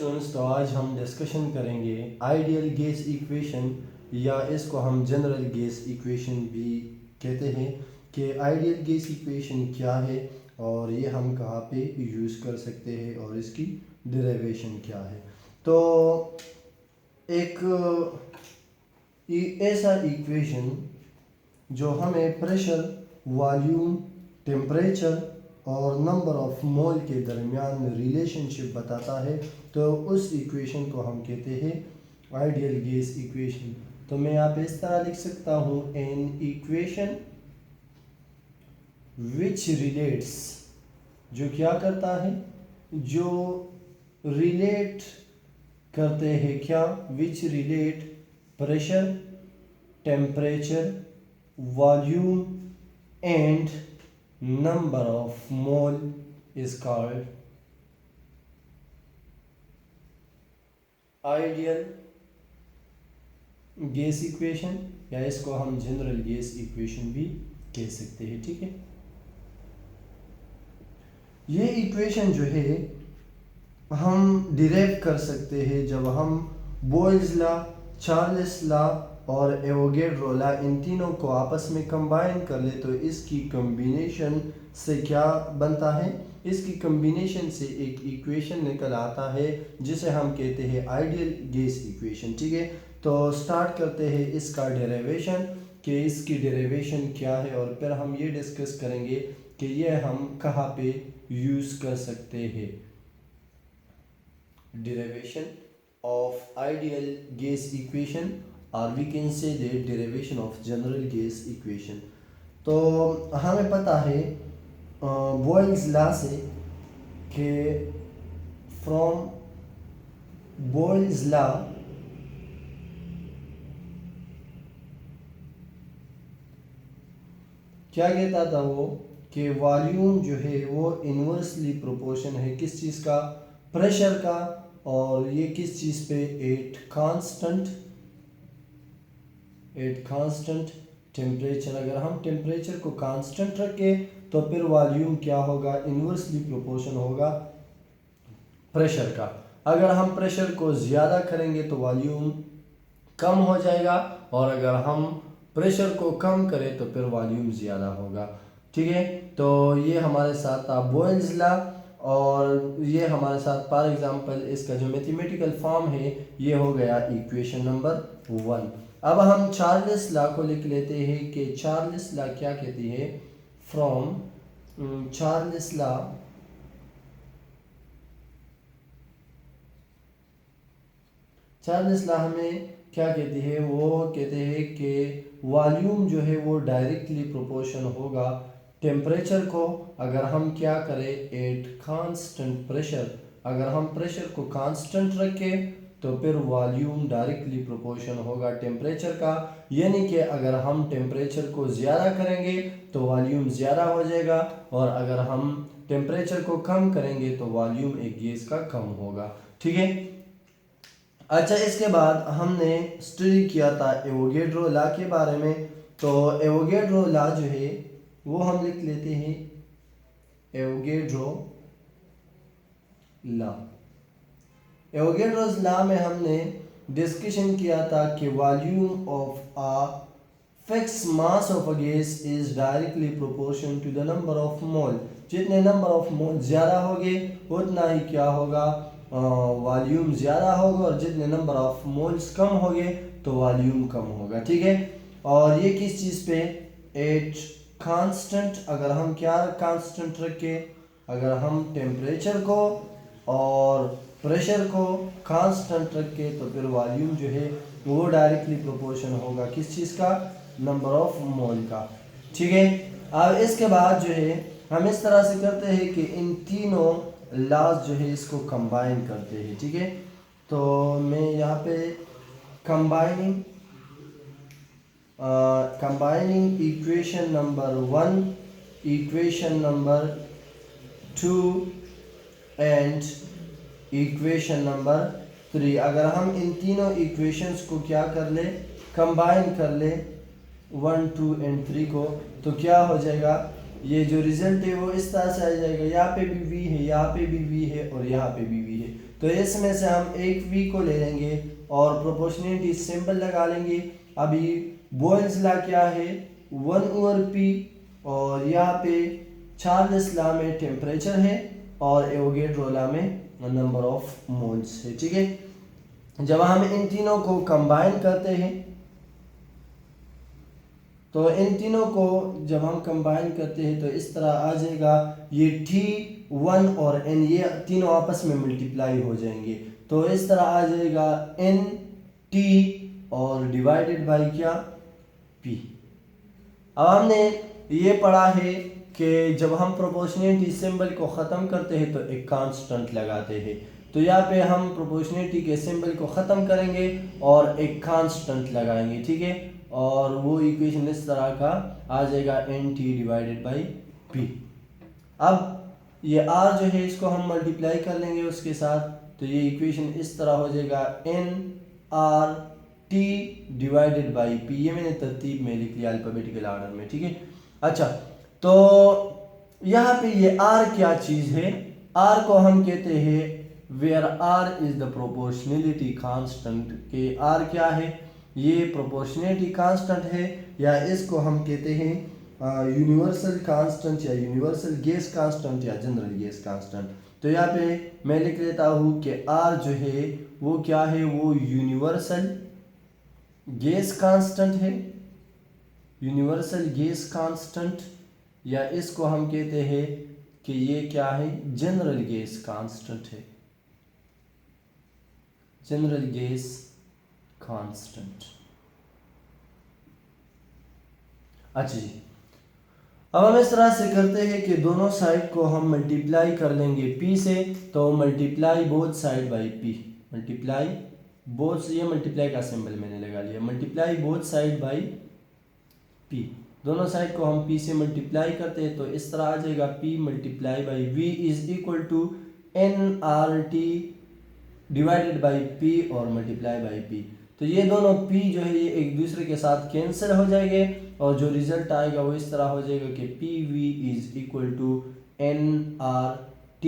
Students, तो आज हम डिस्कशन करेंगे आइडियल गैस इक्वेशन, या इसको हम जनरल गैस इक्वेशन भी कहते हैं कि आइडियल गैस इक्वेशन क्या है और ये हम कहाँ पे यूज़ कर सकते हैं और इसकी डेरिवेशन क्या है। तो एक ऐसा इक्वेशन जो हमें प्रेशर, वॉल्यूम, टेम्परेचर और नंबर ऑफ मोल के दरमियान रिलेशनशिप बताता है, तो उस इक्वेशन को हम कहते हैं आइडियल गैस इक्वेशन। तो मैं यहाँ पे इस तरह लिख सकता हूँ, एन इक्वेशन विच रिलेट्स, जो क्या करता है, जो रिलेट करते हैं क्या, विच relate pressure, temperature, volume and number of mole is called ideal gas equation, या इसको हम जनरल गैस इक्वेशन भी कह सकते हैं। ठीक है, ये इक्वेशन जो है हम डिराइव कर सकते हैं जब हम बॉयल्स लॉ, चार्ल्स लॉ और एवोगैड्रो लॉ, इन तीनों को आपस में कंबाइन कर ले तो इसकी कम्बिनेशन से क्या बनता है, इसकी कम्बिनेशन से एक इक्वेशन निकल आता है जिसे हम कहते हैं आइडियल गैस इक्वेशन। ठीक है, तो स्टार्ट करते हैं इसका डेरिवेशन कि इसकी डेरिवेशन क्या है, और फिर हम ये डिस्कस करेंगे कि ये हम कहाँ पे यूज़ कर सकते हैं। Derivation of ideal gas equation, और we can say that derivation of general gas equation. तो हमें पता है बॉयल्स लॉ से कि फ्रॉम बॉयल्स लॉ क्या कहता था वो, कि वॉल्यूम जो है वो इन्वर्सली प्रोपोर्शन है किस चीज़ का, प्रेशर का, और ये किस चीज़ पे, एट कांस्टेंट टेम्परेचर। अगर हम टेम्परेचर को कांस्टेंट रखें तो फिर वॉल्यूम क्या होगा, इन्वर्सली प्रोपोर्शन होगा प्रेशर का। अगर हम प्रेशर को ज़्यादा करेंगे तो वॉल्यूम कम हो जाएगा, और अगर हम प्रेशर को कम करें तो फिर वॉल्यूम ज़्यादा होगा। ठीक है, तो ये हमारे साथ था बॉयल्स लॉ, और ये हमारे साथ फॉर एग्जांपल इसका जो मैथमेटिकल फॉर्म है ये हो गया इक्वेशन नंबर 1। अब हम चार्ल्स लॉ को लिख लेते हैं कि चार्ल्स लॉ क्या कहती है, फ्रॉम चार्ल्स लॉ हमें क्या कहती है, वो कहते हैं कि वॉल्यूम जो है वो डायरेक्टली प्रोपोर्शन होगा टेम्परेचर को। अगर हम क्या करें, एट कांस्टेंट प्रेशर, अगर हम प्रेशर को कांस्टेंट रखें तो फिर वॉल्यूम डायरेक्टली प्रोपोर्शन होगा टेम्परेचर का। यानी कि अगर हम टेम्परेचर को ज़्यादा करेंगे तो वॉल्यूम ज़्यादा हो जाएगा, और अगर हम टेम्परेचर को कम करेंगे तो वॉल्यूम एक गैस का कम होगा। ठीक है, अच्छा, इसके बाद हमने स्टडी किया था एवोगैड्रो लॉ के बारे में। तो एवोगैड्रो लॉ जो है वो हम लिख लेते हैं एवोगैड्रो लॉ। एवोगैड्रोस लॉ में हमने डिस्कशन किया था कि volume of a fix mass of a gas is directly proportion to the number of mole. जितने नंबर ऑफ मोल ज़्यादा होंगे उतना ही क्या होगा, वॉल्यूम ज़्यादा होगा, और जितने नंबर ऑफ मोल्स कम होंगे तो वॉल्यूम कम होगा। ठीक है, और ये किस चीज़ पे, एट कांस्टेंट। अगर हम क्या कांस्टेंट रखें, अगर हम टेम्परेचर को और प्रेशर को कांस्टेंट रखें तो फिर वॉल्यूम जो है वो डायरेक्टली प्रोपोर्शन होगा किस चीज़ का, नंबर ऑफ मोल का। ठीक है, अब इसके बाद जो है हम इस तरह से करते हैं कि इन तीनों लॉज जो है इसको कंबाइन करते हैं। ठीक है, तो मैं यहाँ पे combining equation number 1, equation number 2 and equation number 3, अगर हम इन तीनों इक्वेशंस को क्या कर ले, कंबाइन कर ले 1, 2 एंड 3 को, तो क्या हो जाएगा, ये जो रिजल्ट है वो इस तरह से आ जाएगा। यहाँ पे भी v है, यहाँ पे भी v है और यहाँ पे भी v है। तो इसमें से हम एक v को ले लेंगे और प्रोपोर्शनलिटी सिंबल लगा लेंगे। अभी बोयल्स लॉ क्या है 1/p और यहाँ पे चार्ल्स लॉ में टेम्परेचर है और एवोगैड्रो लॉ में नंबर ऑफ मोल्स है। ठीक है, जब हम इन तीनों को कंबाइन करते हैं तो इन तीनों को जब हम कंबाइन करते हैं तो इस तरह आ जाएगा, ये T1 और N ये तीनों आपस में मल्टीप्लाई हो जाएंगे तो इस तरह आ जाएगा NT और डिवाइडेड बाई क्या P। अब हमने ये पढ़ा है कि जब हम प्रोपोर्शनलिटी सिंबल को ख़त्म करते हैं तो एक कांस्टेंट लगाते हैं, तो यहाँ पे हम प्रोपोर्शनलिटी के सिंबल को ख़त्म करेंगे और एक कांस्टेंट लगाएंगे। ठीक है, और वो इक्वेशन इस तरह का आ जाएगा NT डिवाइडेड बाई P। अब ये R जो है इसको हम मल्टीप्लाई कर लेंगे उसके साथ, तो ये इक्वेशन इस तरह हो जाएगा NRT डिवाइडेड बाई P। ये मैंने तरतीब में लिख लिया अल्फाबेटिकल ऑर्डर में। ठीक है, अच्छा तो यहाँ पे ये R क्या चीज़ है, R को हम कहते हैं where R is the proportionality constant. के R क्या है, ये प्रोपोर्शनलिटी कांस्टेंट है या इसको हम कहते हैं यूनिवर्सल कांस्टेंट या यूनिवर्सल गैस कांस्टेंट या जनरल गैस कांस्टेंट। तो यहाँ पे मैं लिख लेता हूँ कि R जो है वो क्या है, वो यूनिवर्सल गैस कांस्टेंट है, यूनिवर्सल गैस कांस्टेंट, या इसको हम कहते हैं कि ये क्या है जनरल गैस कांस्टेंट है, जनरल गैस कांस्टेंट। अच्छा जी, अब हम इस तरह से करते हैं कि दोनों साइड को हम मल्टीप्लाई कर लेंगे P से, तो multiply both side by P, multiply both, ये मल्टीप्लाई का सिंबल मैंने लगा लिया, multiply both side by P। दोनों साइड को हम P से मल्टीप्लाई करते हैं तो इस तरह आ जाएगा P multiply by V is equal to NRT divided by P और मल्टीप्लाई बाई P। तो ये दोनों P जो है ये एक दूसरे के साथ कैंसिल हो जाएंगे और जो रिजल्ट आएगा वो इस तरह हो जाएगा कि PV is equal to NRT।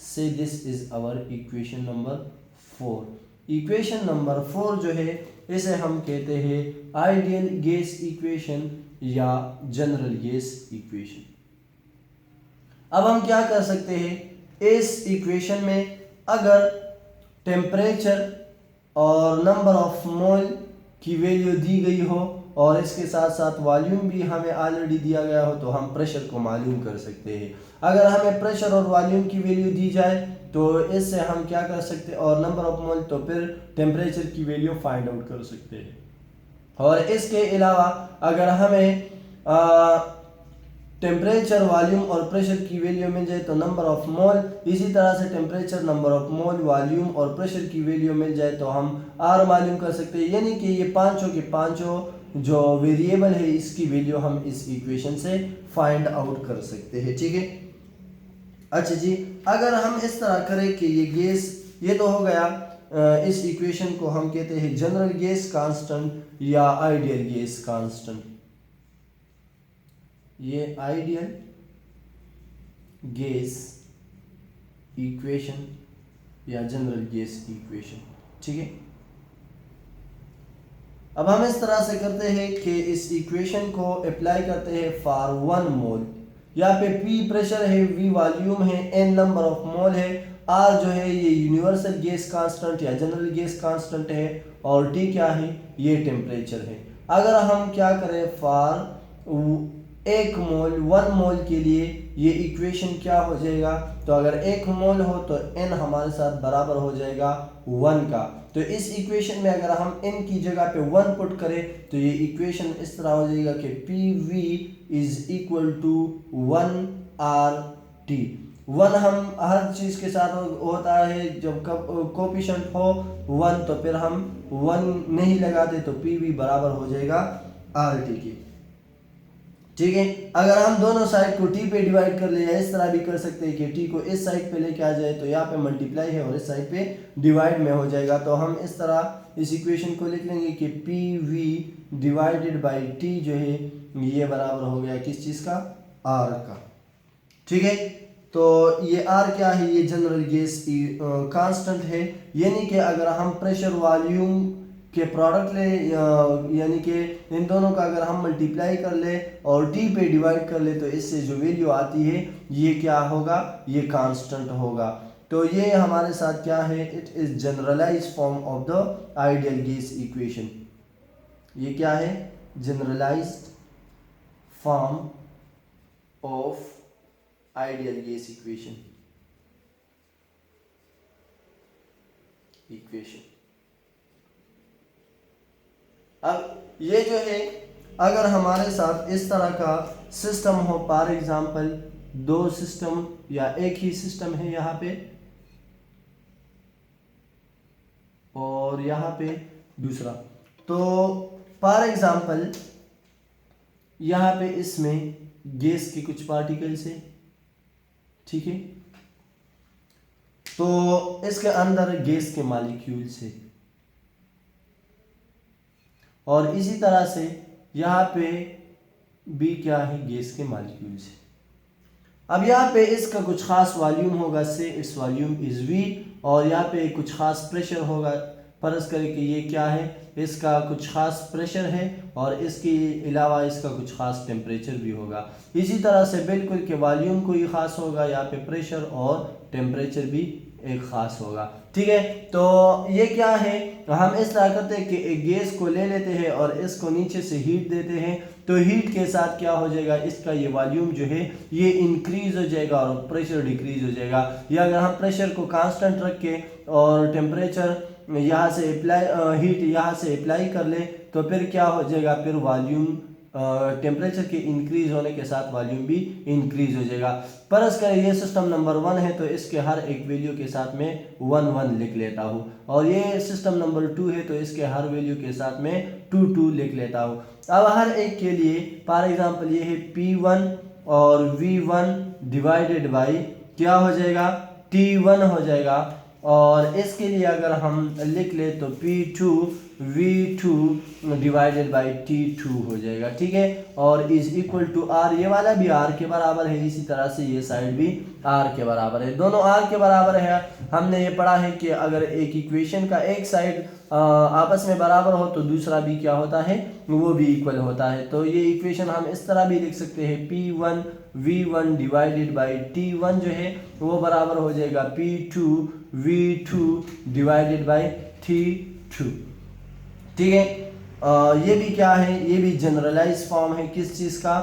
से this is our equation number 4। Equation number 4 जो है इसे हम कहते हैं आइडियल गैस इक्वेशन या जनरल गैस इक्वेशन। अब हम क्या कर सकते हैं, इस इक्वेशन में अगर टेम्परेचर और नंबर ऑफ मोल की वैल्यू दी गई हो और इसके साथ साथ वॉल्यूम भी हमें ऑलरेडी दिया गया हो तो हम प्रेशर को मालूम कर सकते हैं। अगर हमें प्रेशर और वॉल्यूम की वैल्यू दी जाए तो इससे हम क्या कर सकते हैं, और नंबर ऑफ मोल, तो फिर टेम्परेचर की वैल्यू फाइंड आउट कर सकते हैं। और इसके अलावा अगर हमें टेम्परेचर, वॉल्यूम और प्रेशर की वैल्यू मिल जाए तो नंबर ऑफ मोल, इसी तरह से temperature, number of mole, volume और प्रेशर की वैल्यू मिल जाए तो हम R मालूम कर सकते हैं। यानी कि ये पांचों के पांचों जो वेरिएबल है इसकी वैल्यू हम इस इक्वेशन से फाइंड आउट कर सकते हैं। ठीक है, अच्छा जी, अगर हम इस तरह करें कि ये गैस, ये तो हो गया, इस इक्वेशन को हम कहते हैं जनरल गैस कांस्टेंट या आइडियल गैस कांस्टेंट। ये आइडियल गैस इक्वेशन या जनरल गैस इक्वेशन। ठीक है, अब हम इस तरह से करते हैं कि इस इक्वेशन को अप्लाई करते हैं फॉर 1 मोल। यहाँ पे P प्रेशर है, V वॉल्यूम है, N नंबर ऑफ मोल है, R जो है ये यूनिवर्सल गैस कांस्टेंट या जनरल गैस कांस्टेंट है और T क्या है, ये टेम्परेचर है। अगर हम क्या करें फॉर 1 मोल, 1 मोल के लिए ये इक्वेशन क्या हो जाएगा, तो अगर 1 मोल हो तो N हमारे साथ बराबर हो जाएगा 1 का। तो इस इक्वेशन में अगर हम N की जगह पे 1 पुट करें तो ये इक्वेशन इस तरह हो जाएगा कि PV is equal to 1RT। 1 हम हर चीज़ के साथ होता है, जब कोफिशिएंट हो 1 तो फिर हम 1 नहीं लगाते तो PV बराबर हो जाएगा RT की। ठीक है, अगर हम दोनों साइड को T पे डिवाइड कर ले, या इस तरह भी कर सकते हैं कि T को इस साइड पे लेके आ जाए तो यहाँ पे मल्टीप्लाई है और इस साइड पे डिवाइड में हो जाएगा, तो हम इस तरह इस इक्वेशन को लिख लेंगे कि PV डिवाइडेड बाई T जो है ये बराबर हो गया किस चीज़ का, R का। ठीक है, तो ये आर क्या है, ये जनरल गैस कांस्टेंट है, यानी कि अगर हम प्रेशर वॉल्यूम के प्रोडक्ट ले यानी कि इन दोनों का अगर हम मल्टीप्लाई कर ले और टी पे डिवाइड कर ले तो इससे जो वैल्यू आती है ये क्या होगा, ये कांस्टेंट होगा। तो ये हमारे साथ क्या है, it is generalised form of the ideal gas equation. ये क्या है, generalised form of ideal gas equation. अब ये जो है, अगर हमारे साथ इस तरह का सिस्टम हो, फॉर एग्जांपल दो सिस्टम या एक ही सिस्टम है यहाँ पे और यहाँ पे दूसरा, तो फॉर एग्जांपल यहाँ पे इसमें गैस के कुछ पार्टिकल्स है, ठीक है, तो इसके अंदर गैस के मॉलिक्यूल्स है और इसी तरह से यहाँ पे भी क्या है, गैस के मॉलिक्यूल्स है। अब यहाँ पे इसका कुछ खास वॉल्यूम होगा, से इट्स वॉल्यूम इज वी, और यहाँ पे कुछ खास प्रेशर होगा, फर्ज करें कि ये क्या है, इसका कुछ खास प्रेशर है और इसके अलावा इसका कुछ खास टेम्परेचर भी होगा। इसी तरह से बिल्कुल के वॉल्यूम कोई ख़ास होगा, यहाँ पे प्रेशर और टेम्परेचर भी एक ख़ास होगा, ठीक है। तो ये क्या है, हम इस तरह करते हैं कि एक गैस को ले लेते हैं और इसको नीचे से हीट देते हैं, तो हीट के साथ क्या हो जाएगा, इसका ये वॉल्यूम जो है ये इंक्रीज हो जाएगा और प्रेशर डिक्रीज हो जाएगा। या अगर हम प्रेशर को कांस्टेंट रख के और टेम्परेचर यहाँ से अप्लाई हीट यहाँ से अप्लाई कर ले तो फिर क्या हो जाएगा, फिर वॉल्यूम टेम्परेचर के इंक्रीज होने के साथ वॉल्यूम भी इंक्रीज हो जाएगा। फर्ज करें ये सिस्टम नंबर 1 है तो इसके हर एक वैल्यू के साथ में 1 1 लिख लेता हूँ, और ये सिस्टम नंबर 2 है तो इसके हर वैल्यू के साथ में 2 2 लिख लेता हूँ। अब हर एक के लिए फॉर एग्जांपल ये है P1 और V1 डिवाइडेड बाई क्या हो जाएगा, T1 हो जाएगा, और इसके लिए अगर हम लिख ले तो P2 V2 divided by T2 हो जाएगा, ठीक है, और इज इक्वल टू R, ये वाला भी R के बराबर है, इसी तरह से ये साइड भी R के बराबर है, दोनों R के बराबर है। हमने ये पढ़ा है कि अगर एक इक्वेशन का एक साइड आपस में बराबर हो तो दूसरा भी क्या होता है, वो भी इक्वल होता है। तो ये इक्वेशन हम इस तरह भी लिख सकते हैं, P1 V1 divided by T1 जो है वो बराबर हो जाएगा P2 V2 divided by T2, ठीक है। ये भी क्या है, ये भी जनरलाइज फॉर्म है किस चीज़ का,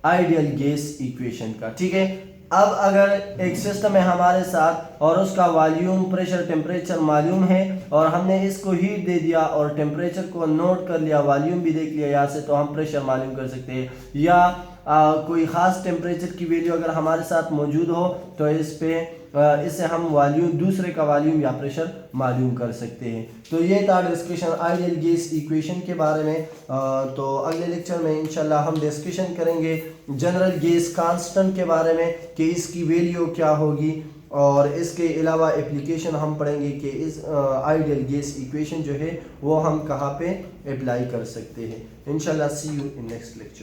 आइडियल गैस इक्वेशन का, ठीक है। अब अगर एक सिस्टम है हमारे साथ और उसका वॉल्यूम प्रेशर टेम्परेचर मालूम है और हमने इसको हीट दे दिया और टेम्परेचर को नोट कर लिया, वॉल्यूम भी देख लिया यहाँ से, तो हम प्रेशर मालूम कर सकते हैं। या कोई ख़ास टेम्परेचर की वैल्यू अगर हमारे साथ मौजूद हो तो इससे हम वॉल्यूम दूसरे का वॉल्यूम या प्रेशर मालूम कर सकते हैं। तो ये था डिस्कशन आइडियल गैस इक्वेशन के बारे में। तो अगले लेक्चर में इंशाल्लाह हम डिस्कशन करेंगे जनरल गैस कांस्टेंट के बारे में कि इसकी वैल्यू क्या होगी, और इसके अलावा एप्लीकेशन हम पढ़ेंगे कि इस आइडियल गैस इक्वेशन जो है वो हम कहाँ पे अप्लाई कर सकते हैं। इंशाल्लाह सी यू इन नेक्स्ट लेक्चर।